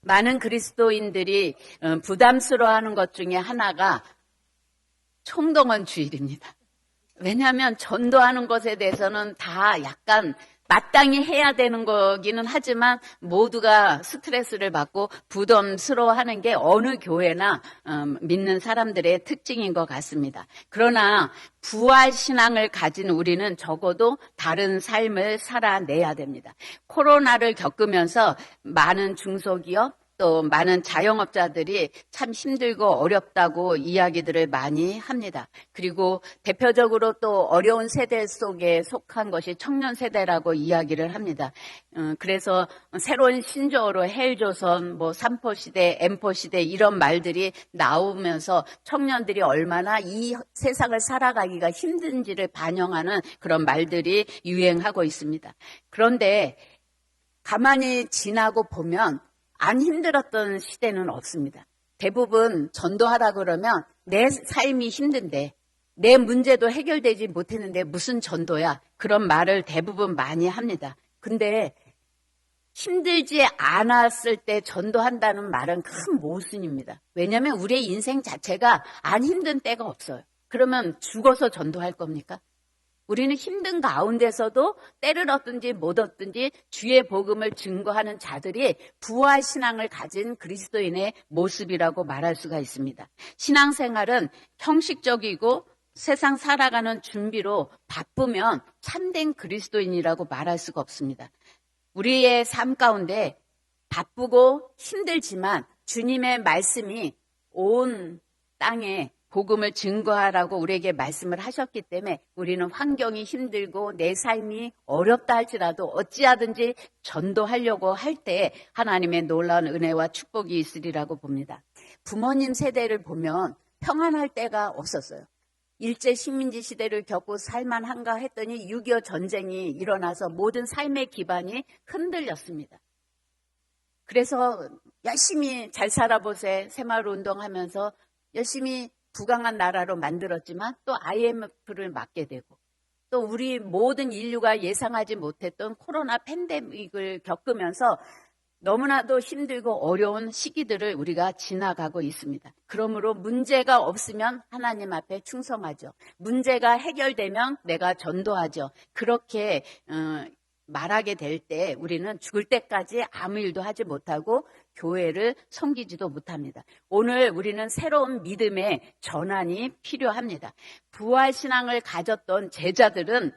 많은 그리스도인들이 부담스러워하는 것 중에 하나가 총동원 주일입니다. 왜냐하면 전도하는 것에 대해서는 다 약간 마땅히 해야 되는 거기는 하지만 모두가 스트레스를 받고 부담스러워하는 게 어느 교회나 믿는 사람들의 특징인 것 같습니다. 그러나 부활신앙을 가진 우리는 적어도 다른 삶을 살아내야 됩니다. 코로나를 겪으면서 많은 중소기업 또 많은 자영업자들이 참 힘들고 어렵다고 이야기들을 많이 합니다. 그리고 대표적으로 또 어려운 세대 속에 속한 것이 청년 세대라고 이야기를 합니다. 그래서 새로운 신조어로 헬조선, 삼포시대, 엠포시대 이런 말들이 나오면서 청년들이 얼마나 이 세상을 살아가기가 힘든지를 반영하는 그런 말들이 유행하고 있습니다. 그런데 가만히 지나고 보면 안 힘들었던 시대는 없습니다. 대부분 전도하라 그러면 내 삶이 힘든데 내 문제도 해결되지 못했는데 무슨 전도야? 그런 말을 대부분 많이 합니다. 근데 힘들지 않았을 때 전도한다는 말은 큰 모순입니다. 왜냐하면 우리의 인생 자체가 안 힘든 때가 없어요. 그러면 죽어서 전도할 겁니까? 우리는 힘든 가운데서도 때를 얻든지 못 얻든지 주의 복음을 증거하는 자들이 부활신앙을 가진 그리스도인의 모습이라고 말할 수가 있습니다. 신앙생활은 형식적이고 세상 살아가는 준비로 바쁘면 참된 그리스도인이라고 말할 수가 없습니다. 우리의 삶 가운데 바쁘고 힘들지만 주님의 말씀이 온 땅에 복음을 증거하라고 우리에게 말씀을 하셨기 때문에 우리는 환경이 힘들고 내 삶이 어렵다 할지라도 어찌하든지 전도하려고 할 때 하나님의 놀라운 은혜와 축복이 있으리라고 봅니다. 부모님 세대를 보면 평안할 때가 없었어요. 일제 식민지 시대를 겪고 살만한가 했더니 6.25 전쟁이 일어나서 모든 삶의 기반이 흔들렸습니다. 그래서 열심히 잘 살아보세 새마을운동하면서 열심히 부강한 나라로 만들었지만 또 IMF를 맞게 되고 또 우리 모든 인류가 예상하지 못했던 코로나 팬데믹을 겪으면서 너무나도 힘들고 어려운 시기들을 우리가 지나가고 있습니다. 그러므로 문제가 없으면 하나님 앞에 충성하죠. 문제가 해결되면 내가 전도하죠. 그렇게 말하게 될 때 우리는 죽을 때까지 아무 일도 하지 못하고 교회를 섬기지도 못합니다. 오늘 우리는 새로운 믿음의 전환이 필요합니다. 부활신앙을 가졌던 제자들은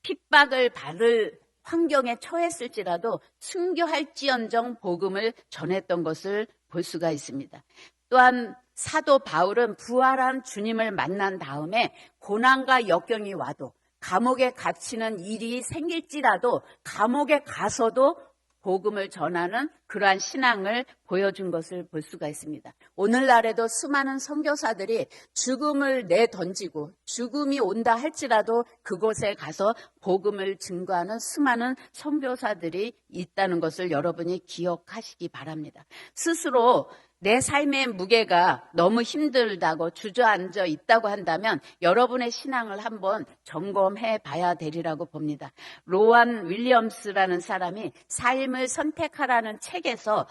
핍박을 받을 환경에 처했을지라도 순교할지언정 복음을 전했던 것을 볼 수가 있습니다. 또한 사도 바울은 부활한 주님을 만난 다음에 고난과 역경이 와도 감옥에 갇히는 일이 생길지라도 감옥에 가서도 복음을 전하는 그러한 신앙을 보여준 것을 볼 수가 있습니다. 오늘날에도 수많은 선교사들이 죽음을 내던지고 죽음이 온다 할지라도 그곳에 가서 복음을 증거하는 수많은 선교사들이 있다는 것을 여러분이 기억하시기 바랍니다. 스스로 내 삶의 무게가 너무 힘들다고 주저앉아 있다고 한다면 여러분의 신앙을 한번 점검해 봐야 되리라고 봅니다. 로안 윌리엄스라는 사람이 삶을 선택하라는 책에서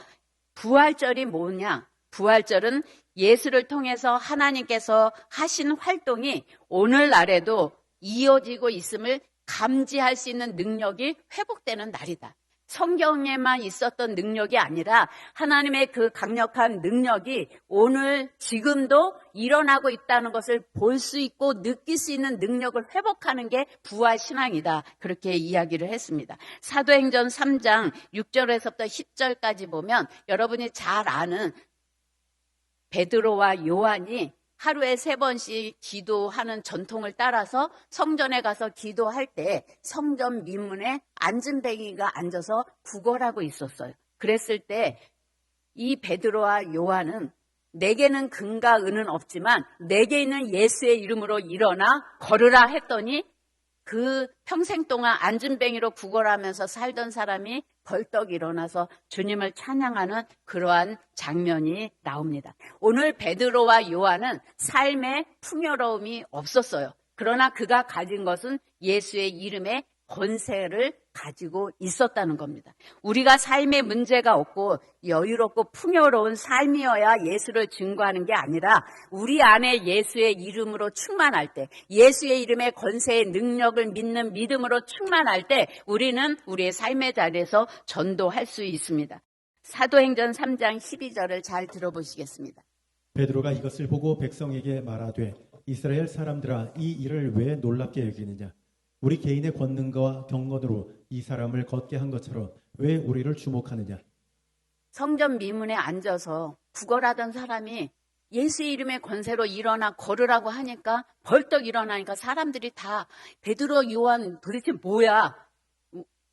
부활절이 뭐냐? 부활절은 예수를 통해서 하나님께서 하신 활동이 오늘날에도 이어지고 있음을 감지할 수 있는 능력이 회복되는 날이다. 성경에만 있었던 능력이 아니라 하나님의 그 강력한 능력이 오늘 지금도 일어나고 있다는 것을 볼 수 있고 느낄 수 있는 능력을 회복하는 게 부활신앙이다. 그렇게 이야기를 했습니다. 사도행전 3장 6절에서부터 10절까지 보면 여러분이 잘 아는 베드로와 요한이 하루에 3번씩 기도하는 전통을 따라서 성전에 가서 기도할 때 성전 민문에 안진뱅이가 앉아서 구걸하고 있었어요. 그랬을 때 이 베드로와 요한은 내게는 금과 은은 없지만 내게 있는 예수의 이름으로 일어나 걸으라 했더니 그 평생 동안 안진뱅이로 구걸하면서 살던 사람이 벌떡 일어나서 주님을 찬양하는 그러한 장면이 나옵니다. 오늘 베드로와 요한은 삶에 풍요로움이 없었어요. 그러나 그가 가진 것은 예수의 이름에 권세를 가지고 있었다는 겁니다. 우리가 삶에 문제가 없고 여유롭고 풍요로운 삶이어야 예수를 증거하는 게 아니라 우리 안에 예수의 이름으로 충만할 때, 예수의 이름의 권세의 능력을 믿는 믿음으로 충만할 때 우리는 우리의 삶의 자리에서 전도할 수 있습니다. 사도행전 3장 12절을 잘 들어보시겠습니다. 베드로가 이것을 보고 백성에게 말하되 이스라엘 사람들아 이 일을 왜 놀랍게 여기느냐 우리 개인의 권능과 경건으로 이 사람을 걷게 한 것처럼 왜 우리를 주목하느냐. 성전 미문에 앉아서 구걸하던 사람이 예수의 이름의 권세로 일어나 걸으라고 하니까 벌떡 일어나니까 사람들이 다 베드로, 요한 도대체 뭐야?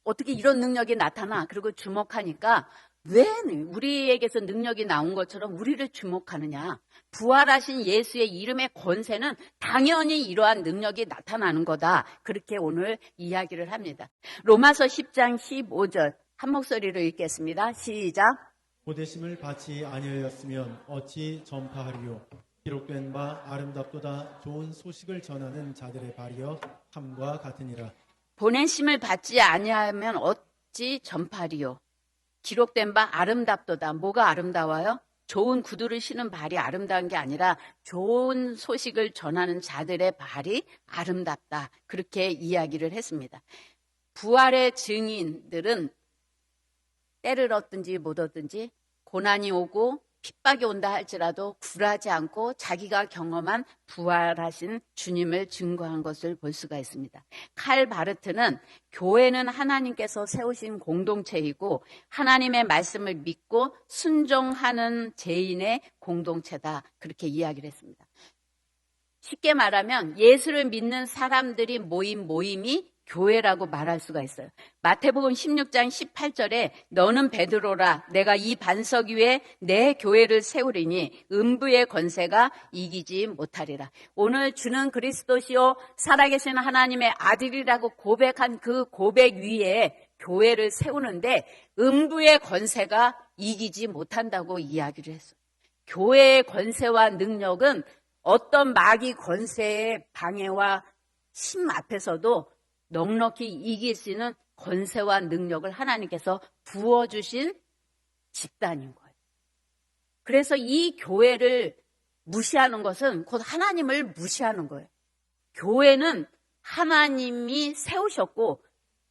어떻게 이런 능력이 나타나? 그리고 주목하니까 왜 우리에게서 능력이 나온 것처럼 우리를 주목하느냐? 부활하신 예수의 이름의 권세는 당연히 이러한 능력이 나타나는 거다. 그렇게 오늘 이야기를 합니다. 로마서 10장 15절 한 목소리로 읽겠습니다. 시작. 보내심을 받지 아니하였으면 어찌 전파하리요. 기록된 바 아름답도다 좋은 소식을 전하는 자들의 발이여 함과 같으니라. 보내심을 받지 아니하면 어찌 전파하리요. 기록된 바 아름답도다. 뭐가 아름다워요? 좋은 구두를 신은 발이 아름다운 게 아니라 좋은 소식을 전하는 자들의 발이 아름답다. 그렇게 이야기를 했습니다. 부활의 증인들은 때를 얻든지 못 얻든지 고난이 오고 핍박이 온다 할지라도 굴하지 않고 자기가 경험한 부활하신 주님을 증거한 것을 볼 수가 있습니다. 칼 바르트는 교회는 하나님께서 세우신 공동체이고 하나님의 말씀을 믿고 순종하는 죄인의 공동체다. 그렇게 이야기를 했습니다. 쉽게 말하면 예수를 믿는 사람들이 모인 모임이 교회라고 말할 수가 있어요. 마태복음 16장 18절에 너는 베드로라 내가 이 반석 위에 내 교회를 세우리니 음부의 권세가 이기지 못하리라. 오늘 주는 그리스도시요 살아계신 하나님의 아들이라고 고백한 그 고백 위에 교회를 세우는데 음부의 권세가 이기지 못한다고 이야기를 했어요. 교회의 권세와 능력은 어떤 마귀 권세의 방해와 심 앞에서도 넉넉히 이길 수 있는 권세와 능력을 하나님께서 부어주신 집단인 거예요. 그래서 이 교회를 무시하는 것은 곧 하나님을 무시하는 거예요. 교회는 하나님이 세우셨고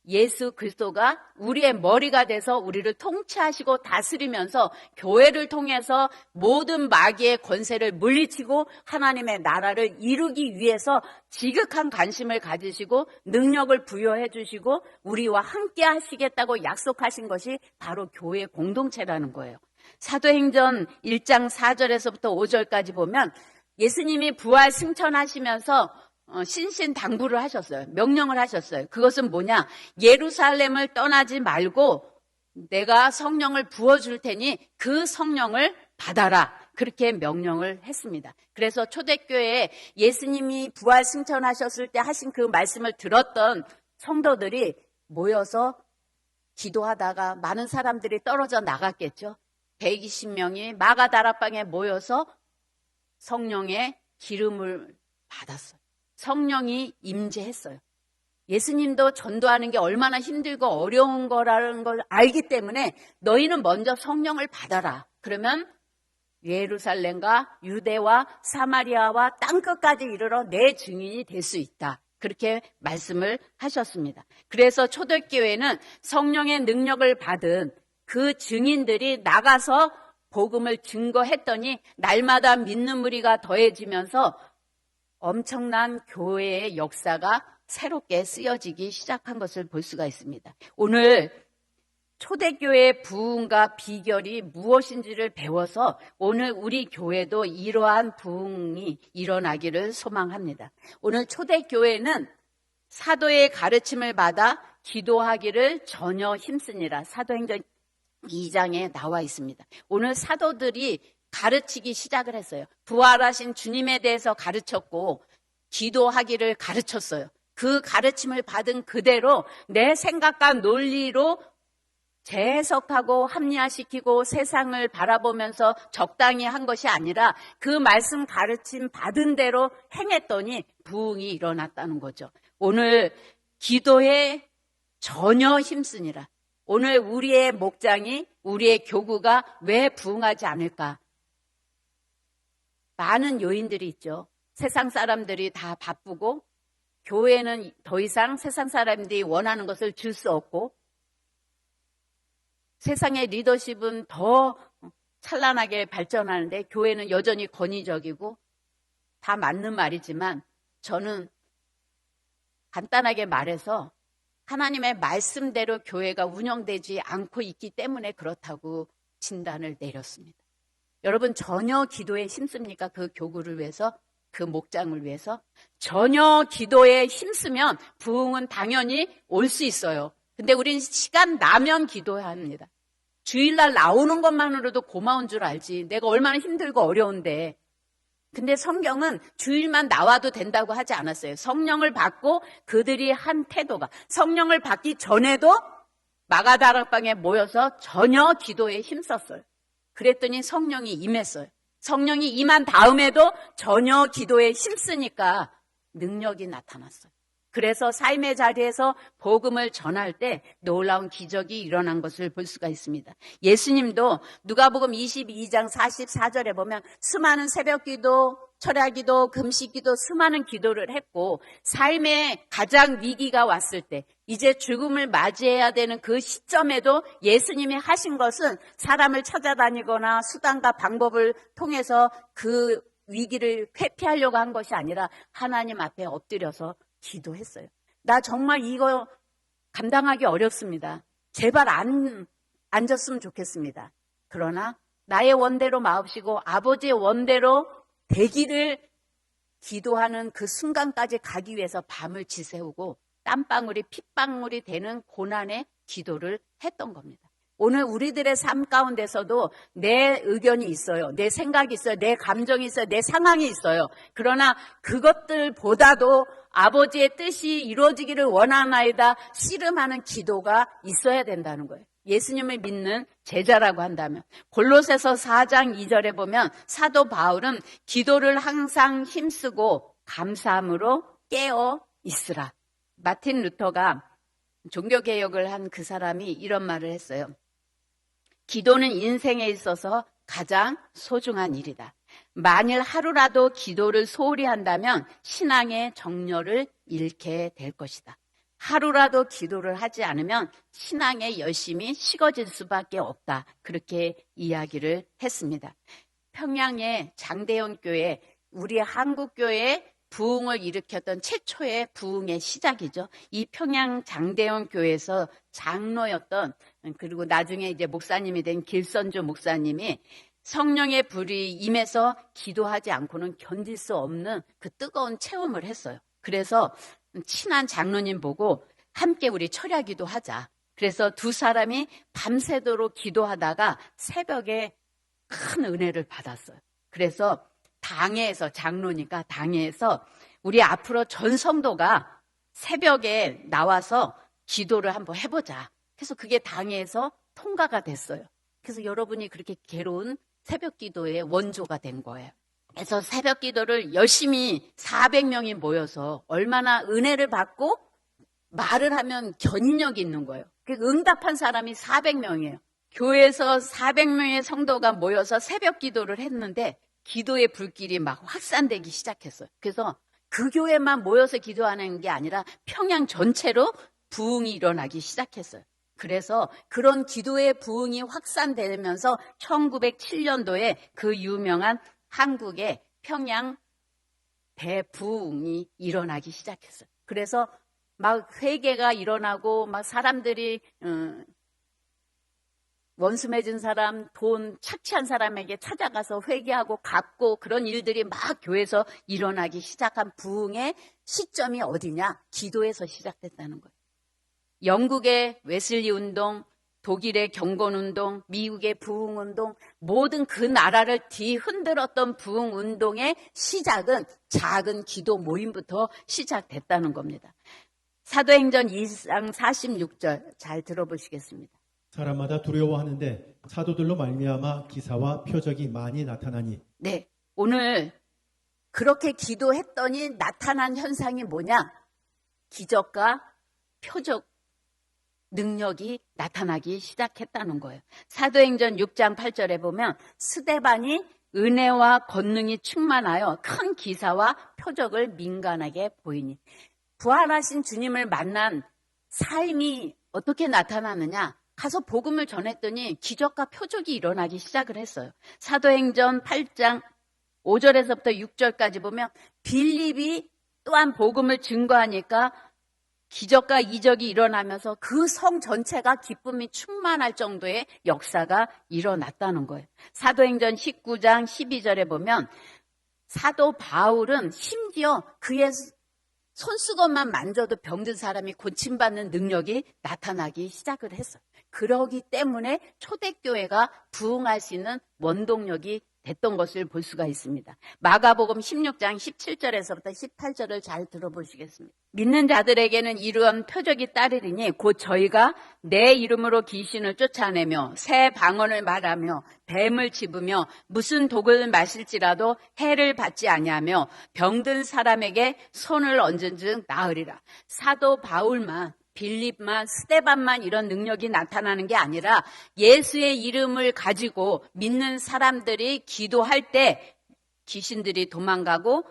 예수 그리스도가 우리의 머리가 돼서 우리를 통치하시고 다스리면서 교회를 통해서 모든 마귀의 권세를 물리치고 하나님의 나라를 이루기 위해서 지극한 관심을 가지시고 능력을 부여해 주시고 우리와 함께 하시겠다고 약속하신 것이 바로 교회 공동체라는 거예요. 사도행전 1장 4절에서부터 5절까지 보면 예수님이 부활 승천하시면서 신신당부를 하셨어요. 명령을 하셨어요. 그것은 뭐냐? 예루살렘을 떠나지 말고 내가 성령을 부어줄 테니 그 성령을 받아라. 그렇게 명령을 했습니다. 그래서 초대교회에 예수님이 부활 승천하셨을 때 하신 그 말씀을 들었던 성도들이 모여서 기도하다가 많은 사람들이 떨어져 나갔겠죠. 120명이 마가다락방에 모여서 성령의 기름을 받았어요. 성령이 임재했어요. 예수님도 전도하는 게 얼마나 힘들고 어려운 거라는 걸 알기 때문에 너희는 먼저 성령을 받아라. 그러면 예루살렘과 유대와 사마리아와 땅끝까지 이르러 내 증인이 될 수 있다. 그렇게 말씀을 하셨습니다. 그래서 초대교회는 성령의 능력을 받은 그 증인들이 나가서 복음을 증거했더니 날마다 믿는 무리가 더해지면서 엄청난 교회의 역사가 새롭게 쓰여지기 시작한 것을 볼 수가 있습니다. 오늘 초대교회의 부흥과 비결이 무엇인지를 배워서 오늘 우리 교회도 이러한 부흥이 일어나기를 소망합니다. 오늘 초대교회는 사도의 가르침을 받아 기도하기를 전혀 힘쓰니라. 사도행전 2장에 나와 있습니다. 오늘 사도들이 가르치기 시작을 했어요. 부활하신 주님에 대해서 가르쳤고 기도하기를 가르쳤어요. 그 가르침을 받은 그대로 내 생각과 논리로 재해석하고 합리화시키고 세상을 바라보면서 적당히 한 것이 아니라 그 말씀 가르침 받은 대로 행했더니 부흥이 일어났다는 거죠. 오늘 기도의 전혀 힘쓰니라. 오늘 우리의 목장이, 우리의 교구가 왜 부흥하지 않을까? 많은 요인들이 있죠. 세상 사람들이 다 바쁘고, 교회는 더 이상 세상 사람들이 원하는 것을 줄 수 없고, 세상의 리더십은 더 찬란하게 발전하는데 교회는 여전히 권위적이고, 다 맞는 말이지만 저는 간단하게 말해서 하나님의 말씀대로 교회가 운영되지 않고 있기 때문에 그렇다고 진단을 내렸습니다. 여러분 전혀 기도에 힘씁니까? 그 교구를 위해서, 그 목장을 위해서? 전혀 기도에 힘쓰면 부흥은 당연히 올 수 있어요. 근데 우린 시간 나면 기도해야 합니다. 주일날 나오는 것만으로도 고마운 줄 알지. 내가 얼마나 힘들고 어려운데. 근데 성경은 주일만 나와도 된다고 하지 않았어요. 성령을 받고 그들이 한 태도가, 성령을 받기 전에도 마가다락방에 모여서 전혀 기도에 힘썼어요. 그랬더니 성령이 임했어요. 성령이 임한 다음에도 전혀 기도에 힘쓰니까 능력이 나타났어요. 그래서 삶의 자리에서 복음을 전할 때 놀라운 기적이 일어난 것을 볼 수가 있습니다. 예수님도 누가복음 22장 44절에 보면 수많은 새벽기도, 철야기도, 금식기도, 수많은 기도를 했고, 삶의 가장 위기가 왔을 때 이제 죽음을 맞이해야 되는 그 시점에도 예수님이 하신 것은 사람을 찾아다니거나 수단과 방법을 통해서 그 위기를 회피하려고 한 것이 아니라 하나님 앞에 엎드려서 기도했어요. 나 정말 이거 감당하기 어렵습니다. 제발 안 앉았으면 좋겠습니다. 그러나 나의 원대로 마옵시고 아버지의 원대로 되기를 기도하는 그 순간까지 가기 위해서 밤을 지새우고 땀방울이 핏방울이 되는 고난의 기도를 했던 겁니다. 오늘 우리들의 삶 가운데서도 내 의견이 있어요. 내 생각이 있어요. 내 감정이 있어요. 내 상황이 있어요. 그러나 그것들보다도 아버지의 뜻이 이루어지기를 원하나이다 씨름하는 기도가 있어야 된다는 거예요. 예수님을 믿는 제자라고 한다면. 골로새서 4장 2절에 보면 사도 바울은 기도를 항상 힘쓰고 감사함으로 깨어 있으라. 마틴 루터가 종교개혁을 한 그 사람이 이런 말을 했어요. 기도는 인생에 있어서 가장 소중한 일이다. 만일 하루라도 기도를 소홀히 한다면 신앙의 정열을 잃게 될 것이다. 하루라도 기도를 하지 않으면 신앙의 열심이 식어질 수밖에 없다. 그렇게 이야기를 했습니다. 평양의 장대현 교회, 우리 한국 교회에 부흥을 일으켰던 최초의 부흥의 시작이죠. 이 평양 장대현 교회에서 장로였던, 그리고 나중에 이제 목사님이 된 길선조 목사님이 성령의 불이 임해서 기도하지 않고는 견딜 수 없는 그 뜨거운 체험을 했어요. 그래서 친한 장로님 보고 함께 우리 철야기도 하자. 그래서 두 사람이 밤새도록 기도하다가 새벽에 큰 은혜를 받았어요. 그래서 당회에서, 장로니까 당회에서 우리 앞으로 전 성도가 새벽에 나와서 기도를 한번 해보자. 그래서 그게 당회에서 통과가 됐어요. 그래서 여러분이 그렇게 괴로운 새벽 기도의 원조가 된 거예요. 그래서 새벽 기도를 열심히 400명이 모여서 얼마나 은혜를 받고 말을 하면 견인력이 있는 거예요. 응답한 사람이 400명이에요. 교회에서 400명의 성도가 모여서 새벽 기도를 했는데 기도의 불길이 막 확산되기 시작했어요. 그래서 그 교회만 모여서 기도하는 게 아니라 평양 전체로 부흥이 일어나기 시작했어요. 그래서 그런 기도의 부흥이 확산되면서 1907년도에 그 유명한 한국의 평양 대부흥이 일어나기 시작했어요. 그래서 막 회개가 일어나고 막 사람들이 원수 맺은 사람, 돈 착취한 사람에게 찾아가서 회개하고 갚고 그런 일들이 막 교회에서 일어나기 시작한 부흥의 시점이 어디냐? 기도에서 시작됐다는 거예요. 영국의 웨슬리 운동, 독일의 경건운동, 미국의 부흥운동, 모든 그 나라를 뒤흔들었던 부흥운동의 시작은 작은 기도 모임부터 시작됐다는 겁니다. 사도행전 2장 46절 잘 들어보시겠습니다. 사람마다 두려워하는데 사도들로 말미암아 기사와 표적이 많이 나타나니. 네, 오늘 그렇게 기도했더니 나타난 현상이 뭐냐? 기적과 표적. 능력이 나타나기 시작했다는 거예요. 사도행전 6장 8절에 보면 스데반이 은혜와 권능이 충만하여 큰 기사와 표적을 민간하게 보이니, 부활하신 주님을 만난 삶이 어떻게 나타나느냐? 가서 복음을 전했더니 기적과 표적이 일어나기 시작을 했어요. 사도행전 8장 5절에서부터 6절까지 보면 빌립이 또한 복음을 증거하니까 기적과 이적이 일어나면서 그 성 전체가 기쁨이 충만할 정도의 역사가 일어났다는 거예요. 사도행전 19장 12절에 보면 사도 바울은 심지어 그의 손수건만 만져도 병든 사람이 고침받는 능력이 나타나기 시작을 했어요. 그러기 때문에 초대교회가 부흥할 수 있는 원동력이 됐던 것을 볼 수가 있습니다. 마가복음 16장 17절에서부터 18절을 잘 들어보시겠습니다. 믿는 자들에게는 이러한 표적이 따르리니 곧 저희가 내 이름으로 귀신을 쫓아내며 새 방언을 말하며 뱀을 집으며 무슨 독을 마실지라도 해를 받지 아니하며 병든 사람에게 손을 얹은즉 나으리라. 사도 바울만, 빌립만, 스데반만 이런 능력이 나타나는 게 아니라 예수의 이름을 가지고 믿는 사람들이 기도할 때 귀신들이 도망가고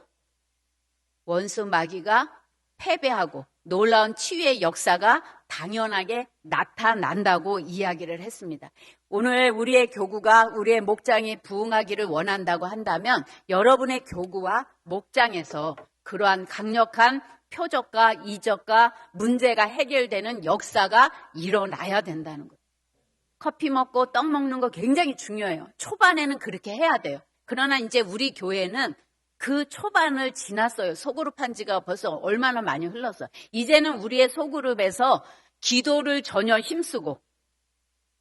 원수 마귀가 패배하고 놀라운 치유의 역사가 당연하게 나타난다고 이야기를 했습니다. 오늘 우리의 교구가, 우리의 목장이 부흥하기를 원한다고 한다면 여러분의 교구와 목장에서 그러한 강력한 표적과 이적과 문제가 해결되는 역사가 일어나야 된다는 거예요. 커피 먹고 떡 먹는 거 굉장히 중요해요. 초반에는 그렇게 해야 돼요. 그러나 이제 우리 교회는 그 초반을 지났어요. 소그룹 한 지가 벌써 얼마나 많이 흘렀어요. 이제는 우리의 소그룹에서 기도를 전혀 힘쓰고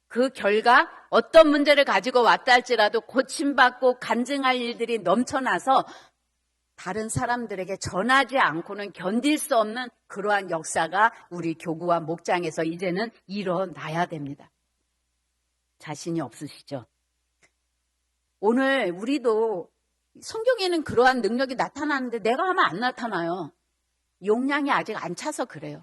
그 결과 어떤 문제를 가지고 왔다 할지라도 고침받고 간증할 일들이 넘쳐나서 다른 사람들에게 전하지 않고는 견딜 수 없는 그러한 역사가 우리 교구와 목장에서 이제는 일어나야 됩니다. 자신이 없으시죠? 오늘 우리도 성경에는 그러한 능력이 나타나는데 내가 하면 안 나타나요. 용량이 아직 안 차서 그래요.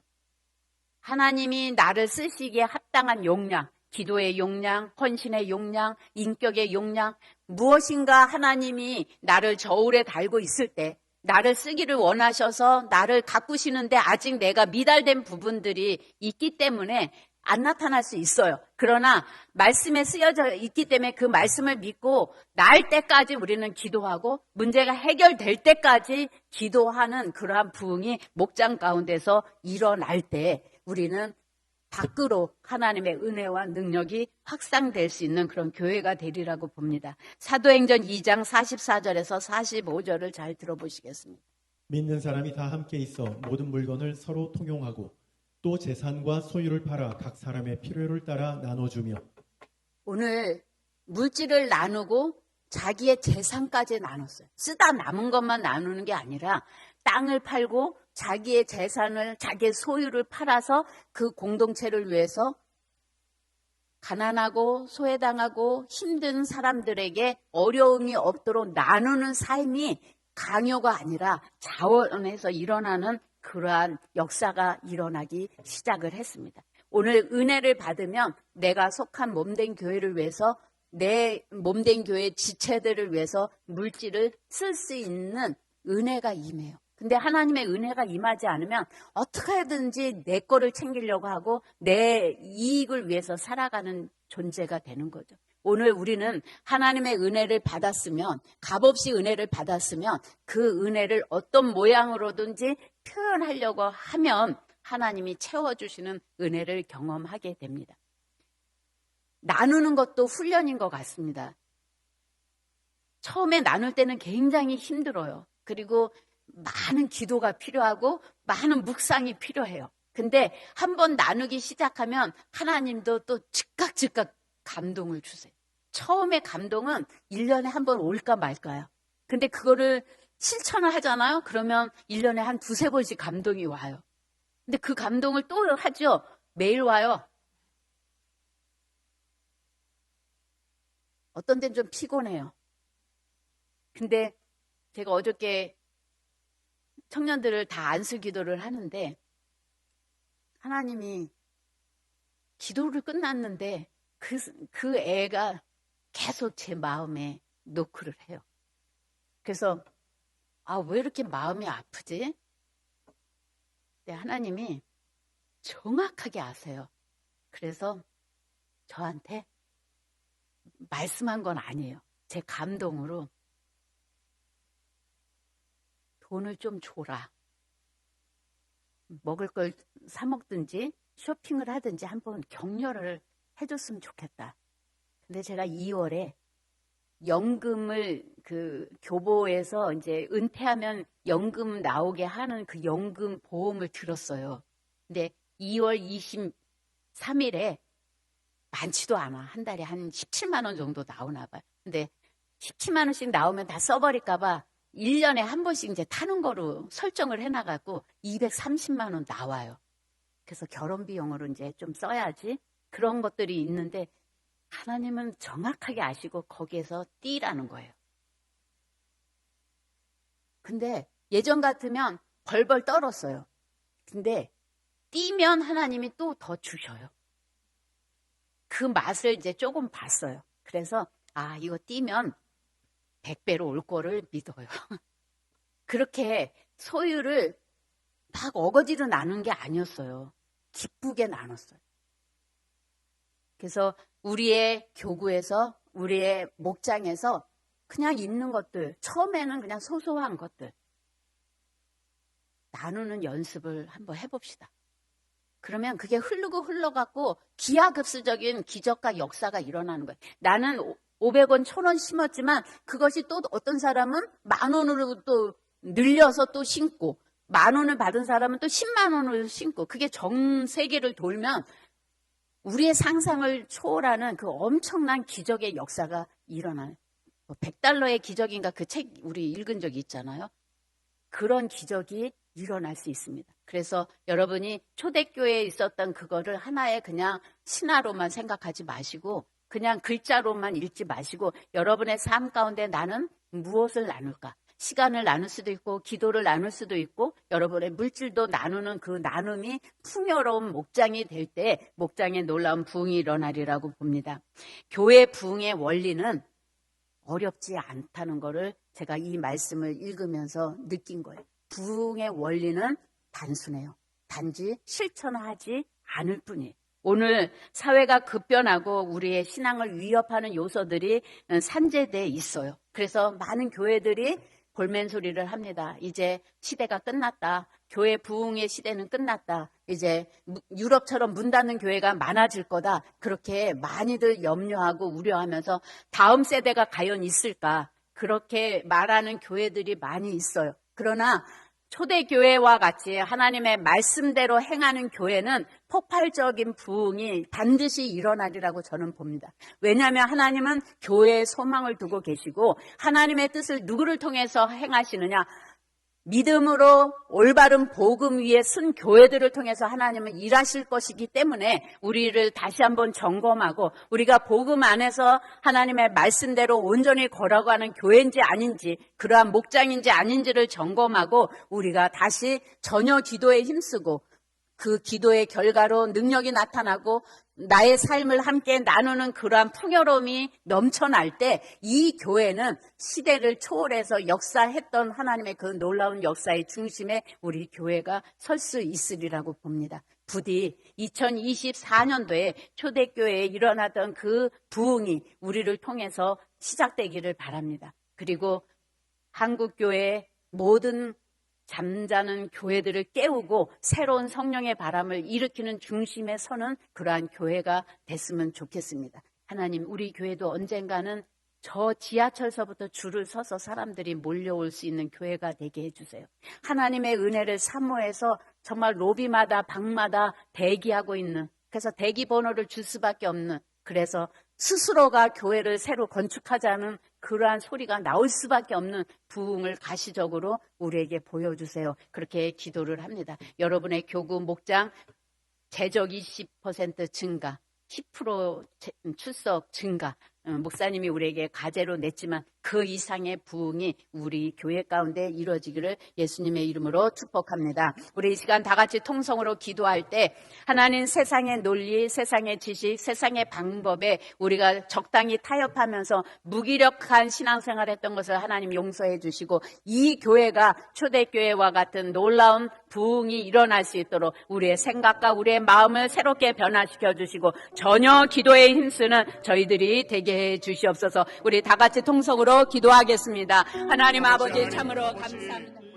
하나님이 나를 쓰시기에 합당한 용량, 기도의 용량, 헌신의 용량, 인격의 용량, 무엇인가 하나님이 나를 저울에 달고 있을 때 나를 쓰기를 원하셔서 나를 가꾸시는데 아직 내가 미달된 부분들이 있기 때문에 안 나타날 수 있어요. 그러나 말씀에 쓰여져 있기 때문에 그 말씀을 믿고 날 때까지 우리는 기도하고 문제가 해결될 때까지 기도하는 그러한 부흥이 목장 가운데서 일어날 때 우리는 밖으로 하나님의 은혜와 능력이 확산될 수 있는 그런 교회가 되리라고 봅니다. 사도행전 2장 44절에서 45절을 잘 들어보시겠습니다. 믿는 사람이 다 함께 있어 모든 물건을 서로 통용하고 또 재산과 소유를 팔아 각 사람의 필요를 따라 나눠주며. 오늘 물질을 나누고 자기의 재산까지 나눴어요. 쓰다 남은 것만 나누는 게 아니라 땅을 팔고 자기의 재산을, 자기의 소유를 팔아서 그 공동체를 위해서 가난하고 소외당하고 힘든 사람들에게 어려움이 없도록 나누는 삶이 강요가 아니라 자원해서 일어나는 그러한 역사가 일어나기 시작을 했습니다. 오늘 은혜를 받으면 내가 속한 몸된 교회를 위해서 내 몸된 교회 지체들을 위해서 물질을 쓸 수 있는 은혜가 임해요. 근데 하나님의 은혜가 임하지 않으면 어떻게 하든지 내 거를 챙기려고 하고 내 이익을 위해서 살아가는 존재가 되는 거죠. 오늘 우리는 하나님의 은혜를 받았으면, 값없이 은혜를 받았으면 그 은혜를 어떤 모양으로든지 표현하려고 하면 하나님이 채워주시는 은혜를 경험하게 됩니다. 나누는 것도 훈련인 것 같습니다. 처음에 나눌 때는 굉장히 힘들어요. 그리고 많은 기도가 필요하고 많은 묵상이 필요해요. 근데 한번 나누기 시작하면 하나님도 또 즉각 감동을 주세요. 처음에 감동은 1년에 한 번 올까 말까요. 근데 그거를 실천을 하잖아요. 그러면 1년에 한 2-3번씩 감동이 와요. 근데 그 감동을 또 하죠. 매일 와요. 어떤 데는 좀 피곤해요. 근데 제가 어저께 청년들을 다 안수 기도를 하는데 하나님이 기도를 끝났는데 그 애가 계속 제 마음에 노크를 해요. 그래서 왜 이렇게 마음이 아프지? 근데 하나님이 정확하게 아세요. 그래서 저한테 말씀한 건 아니에요. 제 감동으로 돈을 좀 줘라. 먹을 걸 사 먹든지 쇼핑을 하든지 한번 격려를 해줬으면 좋겠다. 근데 제가 2월에 연금을 그 교보에서 이제 은퇴하면 연금 나오게 하는 그 연금 보험을 들었어요. 근데 2월 23일에 많지도 않아. 한 달에 한 17만 원 정도 나오나 봐요. 근데 17만 원씩 나오면 다 써버릴까 봐 1년에 한 번씩 이제 타는 거로 설정을 해놔갖고 230만 원 나와요. 그래서 결혼 비용으로 이제 좀 써야지. 그런 것들이 있는데 하나님은 정확하게 아시고 거기에서 띠라는 거예요. 근데 예전 같으면 벌벌 떨었어요. 근데 띠면 하나님이 또 더 주셔요. 그 맛을 이제 조금 봤어요. 그래서 이거 띠면 100배로 올 거를 믿어요. 그렇게 소유를 막 어거지로 나눈 게 아니었어요. 기쁘게 나눴어요. 그래서 우리의 교구에서, 우리의 목장에서 그냥 있는 것들, 처음에는 그냥 소소한 것들 나누는 연습을 한번 해봅시다. 그러면 그게 흘러갖고 기하급수적인 기적과 역사가 일어나는 거예요. 나는 500원, 1000원 심었지만 그것이 또 어떤 사람은 10,000원으로 또 늘려서 또 심고 10,000원을 받은 사람은 또 10만 원을 심고 그게 전 세계를 돌면 우리의 상상을 초월하는 그 엄청난 기적의 역사가 일어나요. 100달러의 기적인가 그 책 우리 읽은 적이 있잖아요. 그런 기적이 일어날 수 있습니다. 그래서 여러분이 초대교회에 있었던 그거를 하나의 그냥 신화로만 생각하지 마시고 그냥 글자로만 읽지 마시고 여러분의 삶 가운데 나는 무엇을 나눌까? 시간을 나눌 수도 있고 기도를 나눌 수도 있고 여러분의 물질도 나누는 그 나눔이 풍요로운 목장이 될 때 목장에 놀라운 부흥이 일어나리라고 봅니다. 교회 부흥의 원리는 어렵지 않다는 것을 제가 이 말씀을 읽으면서 느낀 거예요. 부흥의 원리는 단순해요. 단지 실천하지 않을 뿐이에요. 오늘 사회가 급변하고 우리의 신앙을 위협하는 요소들이 산재되어 있어요. 그래서 많은 교회들이 볼멘 소리를 합니다. 이제 시대가 끝났다. 교회 부흥의 시대는 끝났다. 이제 유럽처럼 문 닫는 교회가 많아질 거다. 그렇게 많이들 염려하고 우려하면서 다음 세대가 과연 있을까? 그렇게 말하는 교회들이 많이 있어요. 그러나 초대교회와 같이 하나님의 말씀대로 행하는 교회는 폭발적인 부흥이 반드시 일어나리라고 저는 봅니다. 왜냐하면 하나님은 교회에 소망을 두고 계시고 하나님의 뜻을 누구를 통해서 행하시느냐? 믿음으로 올바른 복음 위에 쓴 교회들을 통해서 하나님은 일하실 것이기 때문에 우리를 다시 한번 점검하고 우리가 복음 안에서 하나님의 말씀대로 온전히 걸어가는 교회인지 아닌지 그러한 목장인지 아닌지를 점검하고 우리가 다시 전혀 기도에 힘쓰고 그 기도의 결과로 능력이 나타나고 나의 삶을 함께 나누는 그러한 풍요로움이 넘쳐날 때 이 교회는 시대를 초월해서 역사했던 하나님의 그 놀라운 역사의 중심에 우리 교회가 설 수 있으리라고 봅니다. 부디 2024년도에 초대교회에 일어나던 그 부흥이 우리를 통해서 시작되기를 바랍니다. 그리고 한국교회의 모든 잠자는 교회들을 깨우고 새로운 성령의 바람을 일으키는 중심에 서는 그러한 교회가 됐으면 좋겠습니다. 하나님, 우리 교회도 언젠가는 저 지하철서부터 줄을 서서 사람들이 몰려올 수 있는 교회가 되게 해주세요. 하나님의 은혜를 사모해서 정말 로비마다 방마다 대기하고 있는, 그래서 대기 번호를 줄 수밖에 없는, 그래서 스스로가 교회를 새로 건축하자는 그러한 소리가 나올 수밖에 없는 부흥을 가시적으로 우리에게 보여주세요. 그렇게 기도를 합니다. 여러분의 교구 목장 재적 20% 증가, 10% 출석 증가, 목사님이 우리에게 과제로 냈지만 그 이상의 부흥이 우리 교회 가운데 이루어지기를 예수님의 이름으로 축복합니다. 우리 이 시간 다 같이 통성으로 기도할 때 하나님, 세상의 논리, 세상의 지식, 세상의 방법에 우리가 적당히 타협하면서 무기력한 신앙생활 했던 것을 하나님 용서해 주시고 이 교회가 초대교회와 같은 놀라운 부흥이 일어날 수 있도록 우리의 생각과 우리의 마음을 새롭게 변화시켜 주시고 전혀 기도에 힘쓰는 저희들이 되게 해 주시옵소서. 우리 다 같이 통성으로 기도하겠습니다. 하나님 아버지, 참으로 감사합니다.